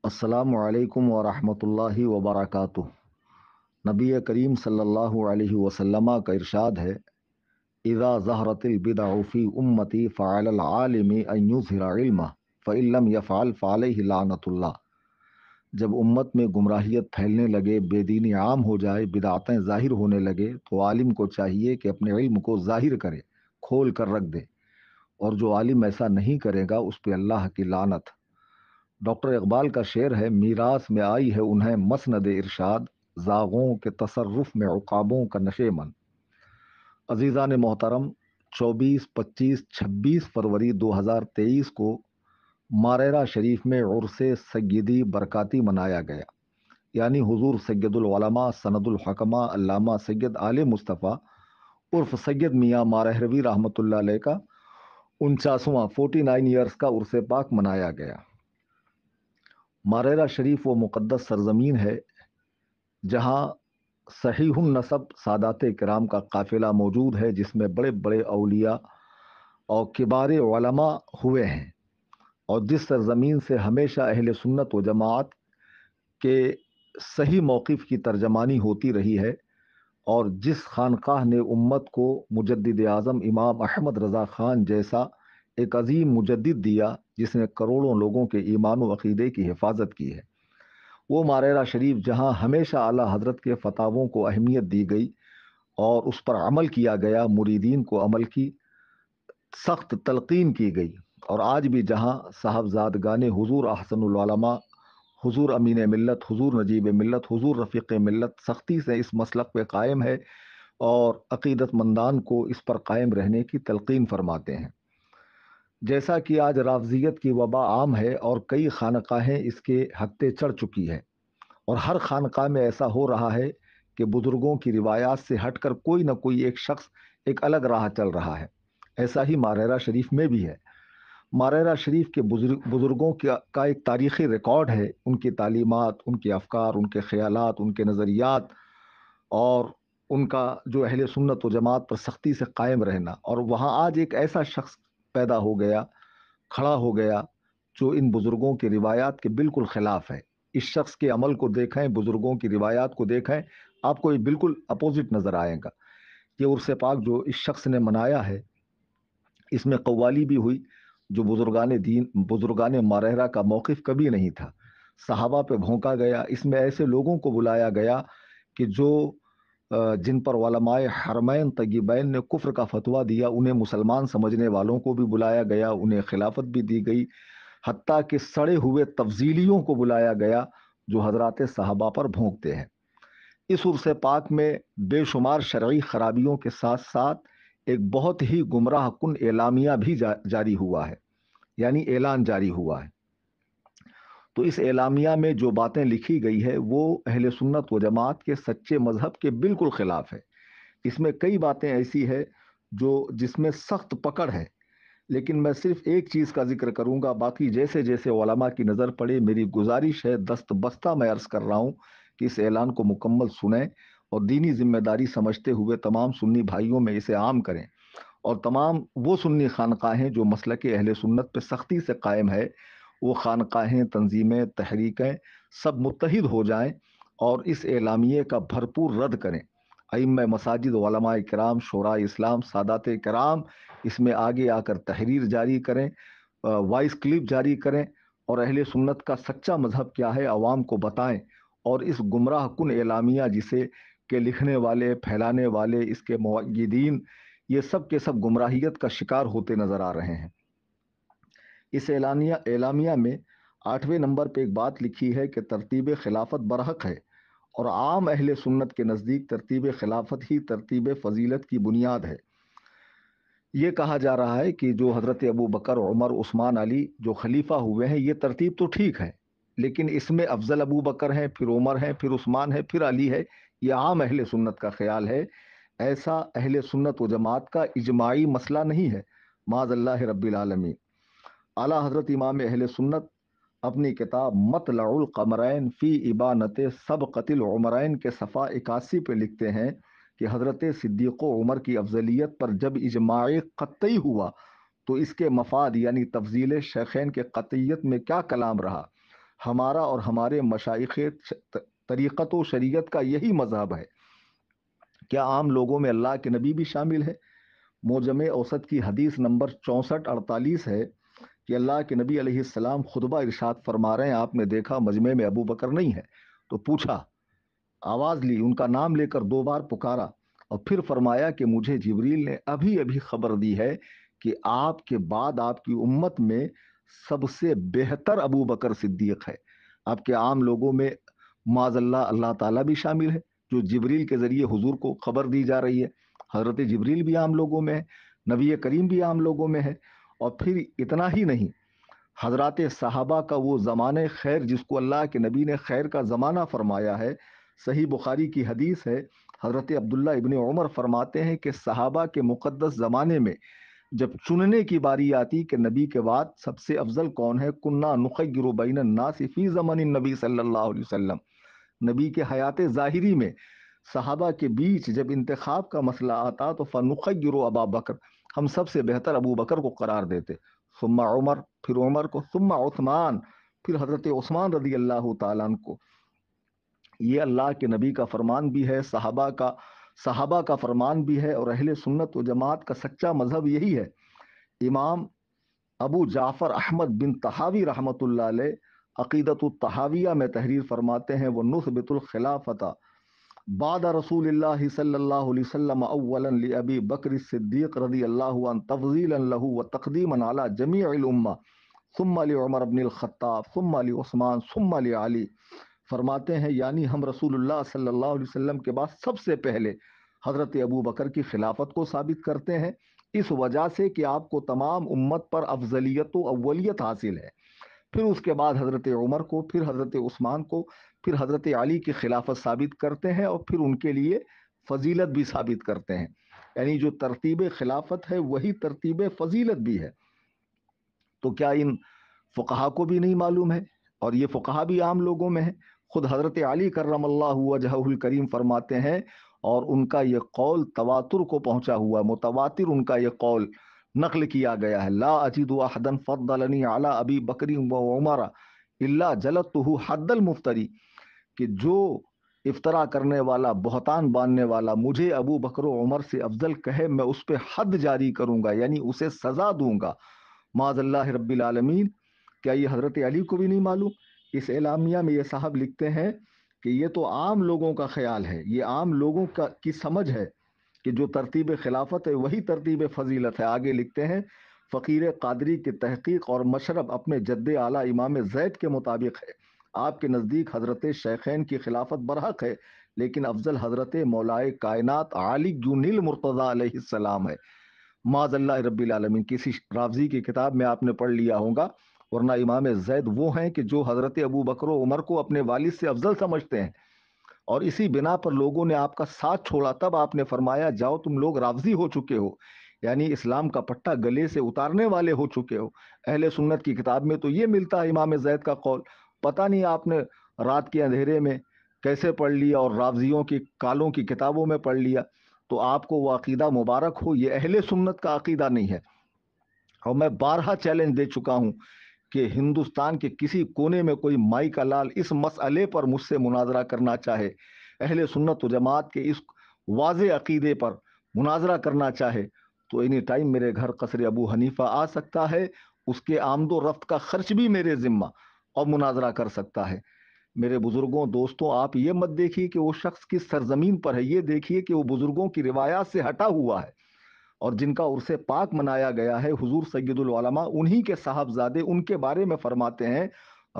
السلام علیکم ورحمۃ اللہ وبرکاتہ۔ نبی کریم صلی اللہ علیہ وسلم کا ارشاد ہے، اذا ظہرت البدع فی امتی فعلی العالم ان یظہر علمہ فإن لم یفعل فعلیہ لعنۃ اللہ۔ جب امت میں گمراہیت پھیلنے لگے، بے دینی عام ہو جائے، بدعتیں ظاہر ہونے لگے، تو عالم کو چاہیے کہ اپنے علم کو ظاہر کرے، کھول کر رکھ دے، اور جو عالم ایسا نہیں کرے گا اس پہ اللہ کی لعنت۔ ڈاکٹر اقبال کا شعر ہے، میراث میں آئی ہے انہیں مسند ارشاد، زاغوں کے تصرف میں عقابوں کا نشیمن۔ عزیزان محترم، 24، 25، 26 فروری 2023 کو ماریرا شریف میں عرس سیدی برکاتی منایا گیا، یعنی حضور سید العلماء سند الحکمہ علامہ سید آل مصطفیٰ عرف سید میاں مارہروی رحمۃ اللہ علیہ کا 49واں 49 ایئرس کا عرس پاک منایا گیا۔ ماریرا شریف وہ مقدس سرزمین ہے جہاں صحیح النسب سادات کرام کا قافلہ موجود ہے، جس میں بڑے بڑے اولیاء اور کبار علماء ہوئے ہیں، اور جس سرزمین سے ہمیشہ اہل سنت و جماعت کے صحیح موقف کی ترجمانی ہوتی رہی ہے، اور جس خانقاہ نے امت کو مجدد اعظم امام احمد رضا خان جیسا ایک عظیم مجدد دیا، جس نے کروڑوں لوگوں کے ایمان و عقیدے کی حفاظت کی ہے، وہ ماریرا شریف جہاں ہمیشہ اعلیٰ حضرت کے فتاووں کو اہمیت دی گئی اور اس پر عمل کیا گیا، مریدین کو عمل کی سخت تلقین کی گئی، اور آج بھی جہاں صاحبزادگان حضور احسن العلماء، حضور امین ملت، حضور نجیب ملت، حضور رفیق ملت سختی سے اس مسلک پہ قائم ہے اور عقیدت مندان کو اس پر قائم رہنے کی تلقین فرماتے ہیں۔ جیسا کہ آج رافضیت کی وبا عام ہے اور کئی خانقاہیں اس کے ہتھے چڑھ چکی ہے، اور ہر خانقاہ میں ایسا ہو رہا ہے کہ بزرگوں کی روایات سے ہٹ کر کوئی نہ کوئی ایک شخص ایک الگ راہ چل رہا ہے۔ ایسا ہی ماریرا شریف میں بھی ہے۔ ماریرا شریف کے بزرگوں کا ایک تاریخی ریکارڈ ہے، ان کی تعلیمات، ان کے افکار، ان کے خیالات، ان کے نظریات، اور ان کا جو اہل سنت و جماعت پر سختی سے قائم رہنا۔ اور وہاں آج ایک ایسا شخص پیدا ہو گیا، کھڑا ہو گیا، جو ان بزرگوں کی روایات کے بالکل خلاف ہے۔ اس شخص کے عمل کو دیکھیں، بزرگوں کی روایات کو دیکھیں، آپ کو یہ بالکل اپوزٹ نظر آئے گا۔ یہ عرس پاک جو اس شخص نے منایا ہے، اس میں قوالی بھی ہوئی، جو بزرگان دین، بزرگان ماریرا کا موقف کبھی نہیں تھا۔ صحابہ پہ بھونکا گیا، اس میں ایسے لوگوں کو بلایا گیا کہ جو جن پر علماء حرمین طیبین نے کفر کا فتویٰ دیا، انہیں مسلمان سمجھنے والوں کو بھی بلایا گیا، انہیں خلافت بھی دی گئی، حتیٰ کہ سڑے ہوئے تفضیلیوں کو بلایا گیا جو حضرات صحابہ پر بھونکتے ہیں۔ اس عرس پاک میں بے شمار شرعی خرابیوں کے ساتھ ساتھ ایک بہت ہی گمراہ کن اعلامیہ بھی جاری ہوا ہے، یعنی اعلان جاری ہوا ہے۔ تو اس اعلامیہ میں جو باتیں لکھی گئی ہے وہ اہل سنت و جماعت کے سچے مذہب کے بالکل خلاف ہے۔ اس میں کئی باتیں ایسی ہے جس میں سخت پکڑ ہے، لیکن میں صرف ایک چیز کا ذکر کروں گا، باقی جیسے جیسے علماء کی نظر پڑے میری گزارش ہے، دست بستہ میں عرض کر رہا ہوں کہ اس اعلان کو مکمل سنیں اور دینی ذمہ داری سمجھتے ہوئے تمام سنی بھائیوں میں اسے عام کریں، اور تمام وہ سنی خانقاہیں جو مسلک اہل سنت پہ سختی سے قائم ہے، وہ خانقاہیں، تنظیمیں، تحریکیں سب متحد ہو جائیں اور اس اعلامیے کا بھرپور رد کریں۔ ائمہ مساجد، علماء کرام، شورا اسلام، سادات کرام اس میں آگے آ کر تحریر جاری کریں، وائس کلپ جاری کریں، اور اہل سنت کا سچا مذہب کیا ہے عوام کو بتائیں، اور اس گمراہ کن اعلامیہ جسے کہ لکھنے والے، پھیلانے والے، اس کے مؤیدین، یہ سب کے سب گمراہیت کا شکار ہوتے نظر آ رہے ہیں۔ اس اعلامیہ میں 8ویں نمبر پہ ایک بات لکھی ہے کہ ترتیب خلافت برحق ہے، اور عام اہل سنت کے نزدیک ترتیب خلافت ہی ترتیب فضیلت کی بنیاد ہے۔ یہ کہا جا رہا ہے کہ جو حضرت ابو بکر، عمر، عثمان، علی جو خلیفہ ہوئے ہیں، یہ ترتیب تو ٹھیک ہے، لیکن اس میں افضل ابو بکر ہیں، پھر عمر ہیں، پھر عثمان ہے، پھر علی ہے۔ یہ عام اہل سنت کا خیال ہے، ایسا اہل سنت و جماعت کا اجماعی مسئلہ نہیں ہے، معاذ اللہ رب العالمین۔ اعلیٰ حضرت امام اہل سنت اپنی کتاب مطلع القمرین فی ابانت سبقت العمرین کے صفحہ 81 پہ لکھتے ہیں کہ حضرت صدیق و عمر کی افضلیت پر جب اجماع قطعی ہوا تو اس کے مفاد یعنی تفضیل شیخین کے قطعیت میں کیا کلام رہا؟ ہمارا اور ہمارے مشائخ طریقت و شریعت کا یہی مذہب ہے۔ کیا عام لوگوں میں اللہ کے نبی بھی شامل ہے؟ موجم اوسط کی حدیث نمبر 6448 ہے کہ اللہ کے نبی علیہ السلام خطبہ ارشاد فرما رہے ہیں، آپ نے دیکھا مجمع میں ابو بکر نہیں ہے تو پوچھا، آواز لی، ان کا نام لے کر 2 بار پکارا، اور پھر فرمایا کہ مجھے جبریل نے ابھی ابھی خبر دی ہے کہ آپ کے بعد آپ کی امت میں سب سے بہتر ابو بکر صدیق ہے۔ آپ کے عام لوگوں میں معاذ اللہ اللہ تعالیٰ بھی شامل ہے، جو جبریل کے ذریعے حضور کو خبر دی جا رہی ہے۔ حضرت جبریل بھی عام لوگوں میں ہے، نبی کریم بھی عام لوگوں میں ہے، اور پھر اتنا ہی نہیں، حضرات صحابہ کا وہ زمانہ خیر جس کو اللہ کے نبی نے خیر کا زمانہ فرمایا ہے، صحیح بخاری کی حدیث ہے، حضرت عبداللہ ابن عمر فرماتے ہیں کہ صحابہ کے مقدس زمانے میں جب چننے کی باری آتی کہ نبی کے بعد سب سے افضل کون ہے، کنا نخیر بین الناس فی زمن النبی صلی اللہ علیہ وسلم، نبی کے حیات ظاہری میں صحابہ کے بیچ جب انتخاب کا مسئلہ آتا تو فنخیر ابا بکر، ہم سب سے بہتر ابو بکر کو قرار دیتے، ثم عمر، پھر عمر کو، ثم عثمان، پھر حضرت عثمان رضی اللہ تعالیٰ عنہ کو۔ یہ اللہ کے نبی کا فرمان بھی ہے، صحابہ کا فرمان بھی ہے، اور اہل سنت و جماعت کا سچا مذہب یہی ہے۔ امام ابو جعفر احمد بن طحاوی رحمۃ اللہ علیہ عقیدت الطحاویہ میں تحریر فرماتے ہیں، وہ نثبت الخلافت بعد رسول اللہ صلی اللہ علیہ وسلم اولا لابی بکر الصدیق رضی اللہ عنہ تفضیلا له وتقدیما علی جمیع الامہ ثم لعمر بن الخطاب ثم لعثمان ثم لعلی، فرماتے ہیں یعنی ہم رسول اللہ صلی اللہ علیہ وسلم کے بعد سب سے پہلے حضرت ابو بکر کی خلافت کو ثابت کرتے ہیں، اس وجہ سے کہ آپ کو تمام امت پر افضلیت و اولیت حاصل ہے، پھر اس کے بعد حضرت عمر کو، پھر حضرت عثمان کو، پھر حضرت علی کی خلافت ثابت کرتے ہیں، اور پھر ان کے لیے فضیلت بھی ثابت کرتے ہیں، یعنی جو ترتیب خلافت ہے وہی ترتیب فضیلت بھی ہے۔ تو کیا ان فقہا کو بھی نہیں معلوم ہے؟ اور یہ فقہا بھی عام لوگوں میں ہے، خود حضرت علی کرم اللہ وجہہ الکریم فرماتے ہیں، اور ان کا یہ قول تواتر کو پہنچا ہوا، متواتر ان کا یہ قول نقل کیا گیا ہے، لا اجد احدا فضلنی علی ابی بکر و عمر الا جلدتہ حد المفتری، کہ جو افطرا کرنے والا، بہتان باندھنے والا مجھے ابو بکر و عمر سے افضل کہے، میں اس پہ حد جاری کروں گا، یعنی اسے سزا دوں گا، معاذ اللہ رب العالمین۔ کیا یہ حضرت علی کو بھی نہیں معلوم؟ اس اعلامیہ میں یہ صاحب لکھتے ہیں کہ یہ تو عام لوگوں کا خیال ہے، یہ عام لوگوں کی سمجھ ہے کہ جو ترتیب خلافت ہے وہی ترتیب فضیلت ہے۔ آگے لکھتے ہیں، فقیر قادری کی تحقیق اور مشرب اپنے جد اعلیٰ امام زید کے مطابق ہے، آپ کے نزدیک حضرت شیخین کی خلافت برحق ہے، لیکن افضل حضرت مولائے کائنات علی جون المرتضیٰ علیہ السلام ہے، معاذ اللہ رب العالمین۔ کسی رافضی کی کتاب میں آپ نے پڑھ لیا ہوگا، ورنہ امام زید وہ ہیں کہ جو حضرت ابو بکر و عمر کو اپنے والد سے افضل سمجھتے ہیں، اور اسی بنا پر لوگوں نے آپ کا ساتھ چھوڑا، تب آپ نے فرمایا جاؤ تم لوگ رافضی ہو چکے ہو، یعنی اسلام کا پٹا گلے سے اتارنے والے ہو چکے ہو۔ اہل سنت کی کتاب میں تو یہ ملتا ہے امام زید کا قول، پتہ نہیں آپ نے رات کے اندھیرے میں کیسے پڑھ لیا اور رافضیوں کی کالوں کی کتابوں میں پڑھ لیا، تو آپ کو وہ عقیدہ مبارک ہو، یہ اہل سنت کا عقیدہ نہیں ہے۔ اور میں بارہا چیلنج دے چکا ہوں کہ ہندوستان کے کسی کونے میں کوئی مائی کا لال اس مسئلے پر مجھ سے مناظرہ کرنا چاہے، اہل سنت و جماعت کے اس واضح عقیدے پر مناظرہ کرنا چاہے، تو اینی ٹائم میرے گھر قصر ابو حنیفہ آ سکتا ہے، اس کے آمد و رفت کا خرچ بھی میرے ذمہ، اور مناظرہ کر سکتا ہے۔ میرے بزرگوں، دوستوں، آپ یہ مت دیکھیے کہ وہ شخص کس سرزمین پر ہے، یہ دیکھیے کہ وہ بزرگوں کی روایات سے ہٹا ہوا ہے، اور جن کا عرس پاک منایا گیا ہے، حضور سید العلماء انہی کے صاحبزادے، ان کے بارے میں فرماتے ہیں،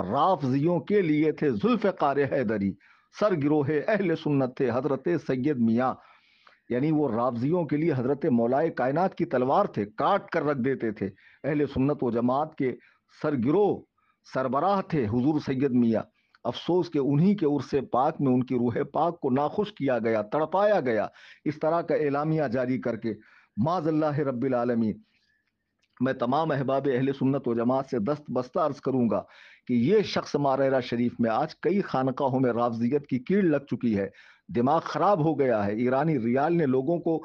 رافضیوں کے لیے تھے ذوالفقار حیدری، سر گروہ اہل سنت تھے حضرت سید میاں، یعنی وہ رافضیوں کے لیے حضرت مولائے کائنات کی تلوار تھے، کاٹ کر رکھ دیتے تھے۔ اہل سنت و جماعت کے سر گروہ سربراہ تھے حضور سید میاں، افسوس کہ انہی کے عرس پاک میں ان کی روح پاک کو ناخوش کیا گیا، تڑپایا گیا، اس طرح کا اعلامیہ جاری کر کے، معاذ اللہ رب العالمین۔ میں تمام احباب اہل سنت و جماعت سے دست بستہ عرض کروں گا کہ یہ شخص ماریرا شریف میں آج کئی خانقاہوں میں رافضیت کی کیڑ لگ چکی ہے، دماغ خراب ہو گیا ہے، ایرانی ریال نے لوگوں کو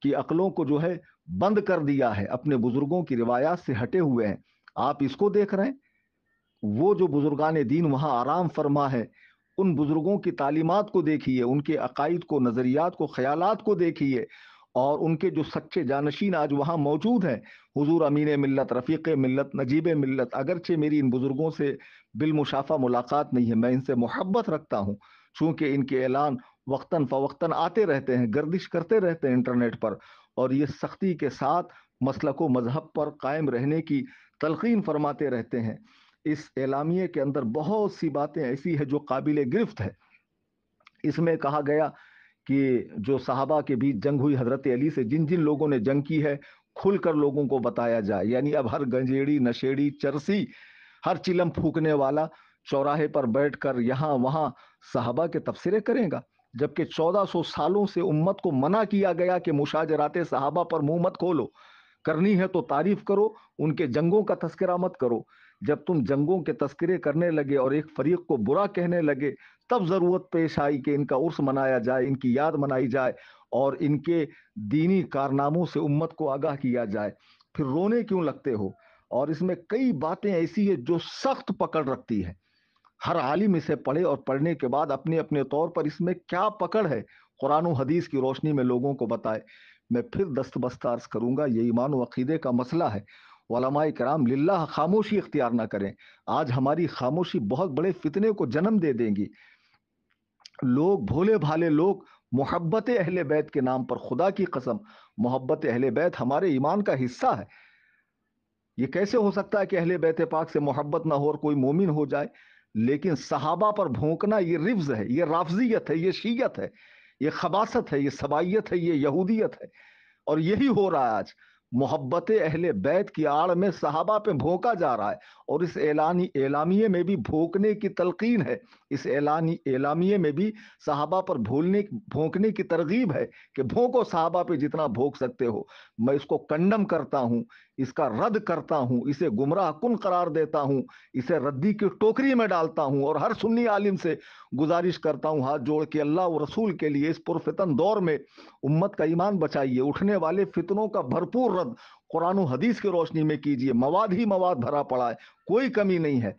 کی عقلوں کو جو ہے بند کر دیا ہے، اپنے بزرگوں کی روایات سے ہٹے ہوئے ہیں۔ آپ اس کو دیکھ رہے ہیں، وہ جو بزرگان دین وہاں آرام فرما ہے، ان بزرگوں کی تعلیمات کو دیکھیے، ان کے عقائد کو، نظریات کو، خیالات کو دیکھیے، اور ان کے جو سچے جانشین آج وہاں موجود ہیں، حضور امین ملت، رفیق ملت، نجیب ملت، اگرچہ میری ان بزرگوں سے بالمشافہ ملاقات نہیں ہے، میں ان سے محبت رکھتا ہوں، چونکہ ان کے اعلان وقتاً فوقتاً آتے رہتے ہیں، گردش کرتے رہتے ہیں انٹرنیٹ پر، اور یہ سختی کے ساتھ مسلک و مذہب پر قائم رہنے کی تلقین فرماتے رہتے ہیں۔ اس اعلامیے کے اندر بہت سی باتیں ایسی ہیں جو قابل گرفت ہے۔ اس میں کہا گیا کہ جو صحابہ کے بیچ جنگ ہوئی حضرت علی سے، جن جن لوگوں نے جنگ کی ہے کھل کر لوگوں کو بتایا جائے، یعنی اب ہر گنجیڑی، نشیڑی، چرسی، ہر چلم پھونکنے والا چوراہے پر بیٹھ کر یہاں وہاں صحابہ کے تبصرے کرے گا، جبکہ 1400 سالوں سے امت کو منع کیا گیا کہ مشاجرات صحابہ پر منہ مت کھولو، کرنی ہے تو تعریف کرو، ان کے جنگوں کا تذکرہ مت کرو۔ جب تم جنگوں کے تذکرے کرنے لگے اور ایک فریق کو برا کہنے لگے، تب ضرورت پیش آئی کہ ان کا عرس منایا جائے، ان کی یاد منائی جائے، اور ان کے دینی کارناموں سے امت کو آگاہ کیا جائے۔ پھر رونے کیوں لگتے ہو؟ اور اس میں کئی باتیں ایسی ہیں جو سخت پکڑ رکھتی ہے، ہر عالم اسے پڑھے اور پڑھنے کے بعد اپنے اپنے طور پر اس میں کیا پکڑ ہے قرآن و حدیث کی روشنی میں لوگوں کو بتائے۔ میں پھر دست بستہ عرض کروں گا، یہ ایمان و عقیدے کا مسئلہ ہے۔ علماء کرام للہ خاموشی اختیار نہ کریں، آج ہماری خاموشی بہت بڑے فتنے کو جنم دے دیں گی۔ لوگ، بھولے بھالے لوگ، محبت اہل بیت کے نام پر، خدا کی قسم محبت اہل بیت ہمارے ایمان کا حصہ ہے۔ یہ کیسے ہو سکتا ہے کہ اہل بیت پاک سے محبت نہ ہو اور کوئی مومن ہو جائے؟ لیکن صحابہ پر بھونکنا یہ رفض ہے، یہ رافضیت ہے، یہ شیعت ہے، یہ خباثت ہے، یہ سبائیت ہے، یہ یہودیت ہے، اور یہی ہو رہا ہے آج۔ محبت اہل بیت کی آڑ میں صحابہ پہ بھونکا جا رہا ہے، اور اس اعلامیے میں بھی بھونکنے کی تلقین ہے، اس اعلامیے میں بھی صحابہ پر بھونکنے کی ترغیب ہے کہ بھونکو صحابہ پہ جتنا بھونک سکتے ہو۔ میں اس کو کنڈم کرتا ہوں، اس کا رد کرتا ہوں، اسے گمراہ کن قرار دیتا ہوں، اسے ردی کی ٹوکری میں ڈالتا ہوں، اور ہر سنی عالم سے گزارش کرتا ہوں ہاتھ جوڑ کے، اللہ و رسول کے لیے اس پرفتن دور میں امت کا ایمان بچائیے، اٹھنے والے فتنوں کا بھرپور رد قرآن و حدیث کی روشنی میں کیجیے، مواد ہی مواد بھرا پڑا ہے، کوئی کمی نہیں ہے۔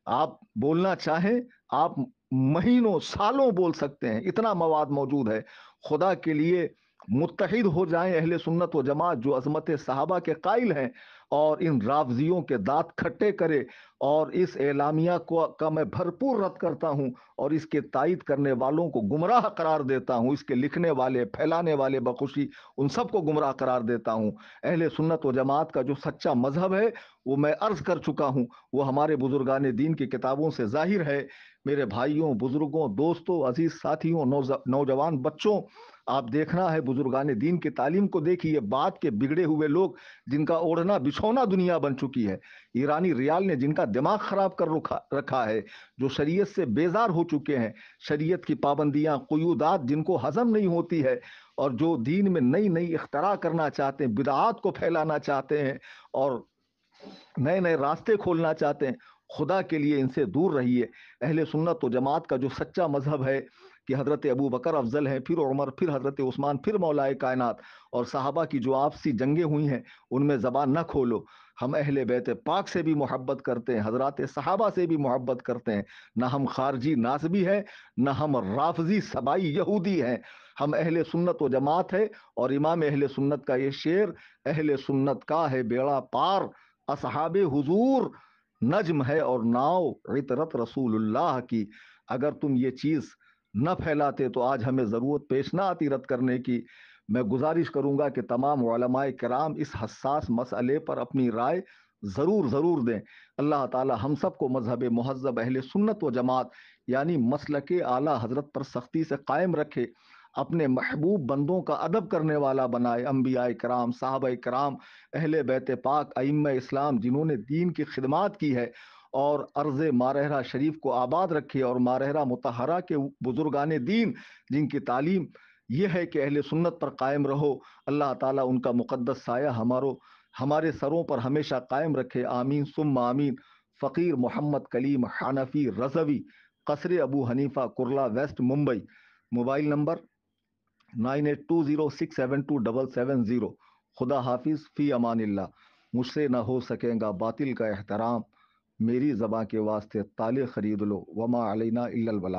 آپ بولنا چاہیں آپ مہینوں سالوں بول سکتے ہیں، اتنا مواد موجود ہے۔ خدا کے لیے متحد ہو جائیں اہل سنت و جماعت جو عظمت صحابہ کے قائل ہیں، اور ان رافضیوں کے دانت کھٹے کرے، اور اس اعلامیہ کا میں بھرپور رد کرتا ہوں، اور اس کے تائید کرنے والوں کو گمراہ قرار دیتا ہوں، اس کے لکھنے والے، پھیلانے والے بخوشی ان سب کو گمراہ قرار دیتا ہوں۔ اہل سنت و جماعت کا جو سچا مذہب ہے وہ میں عرض کر چکا ہوں، وہ ہمارے بزرگان دین کی کتابوں سے ظاہر ہے۔ میرے بھائیوں، بزرگوں، دوستوں، عزیز ساتھیوں، نوجوان بچوں، آپ دیکھنا ہے بزرگان دین کی تعلیم کو دیکھیے۔ بات کے بگڑے ہوئے لوگ جن کا اوڑھنا بچھونا دنیا بن چکی ہے، ایرانی ریال نے جن کا دماغ خراب کر رکھا ہے، جو شریعت سے بیزار ہو چکے ہیں، شریعت کی پابندیاں، قیودات جن کو ہضم نہیں ہوتی ہے، اور جو دین میں نئی نئی اختراع کرنا چاہتے ہیں، بدعات کو پھیلانا چاہتے ہیں، اور نئے نئے راستے کھولنا چاہتے ہیں، خدا کے لیے ان سے دور رہیے۔ اہل سنت و جماعت کا جو سچا مذہب ہے کہ حضرت ابو بکر افضل ہیں، پھر عمر، پھر حضرت عثمان، پھر مولا کائنات، اور صحابہ کی جو آپسی جنگیں ہوئی ہیں ان میں زبان نہ کھولو۔ ہم اہل بیت پاک سے بھی محبت کرتے ہیں، حضرات صحابہ سے بھی محبت کرتے ہیں، نہ ہم خارجی ناسبی ہیں، نہ ہم رافضی سبائی یہودی ہیں، ہم اہل سنت و جماعت ہے۔ اور امام اہل سنت کا یہ شعر، اہل سنت کا ہے بیڑا پار، اصحاب حضور نجم ہے اور ناؤ عطرت رسول اللہ کی۔ اگر تم یہ چیز نہ پھیلاتے تو آج ہمیں ضرورت پیش نہ آتی رد کرنے کی۔ میں گزارش کروں گا کہ تمام علماء کرام اس حساس مسئلے پر اپنی رائے ضرور دیں۔ اللہ تعالی ہم سب کو مذہب مہذب اہل سنت و جماعت یعنی مسلک اعلیٰ حضرت پر سختی سے قائم رکھے، اپنے محبوب بندوں کا ادب کرنے والا بنائے، انبیاء کرام، صحابہ کرام، اہل بیت پاک، ائمہ اسلام جنہوں نے دین کی خدمات کی ہے، اور ارض مارہرہ شریف کو آباد رکھے، اور مارہرہ مطہرہ کے بزرگان دین جن کی تعلیم یہ ہے کہ اہل سنت پر قائم رہو، اللہ تعالیٰ ان کا مقدس سایہ ہمارے سروں پر ہمیشہ قائم رکھے، آمین ثم آمین۔ فقیر محمد کلیم Hanafi Rizvi, Qasr Abu Hanifa, Kurla west, Mumbai. Mobile number 9820672770۔ خدا حافظ، فی امان اللہ۔ مجھ سے نہ ہو سکے گا باطل کا احترام، میری زباں کے واسطے تالے خرید لو، وما علینا الا البلاغ۔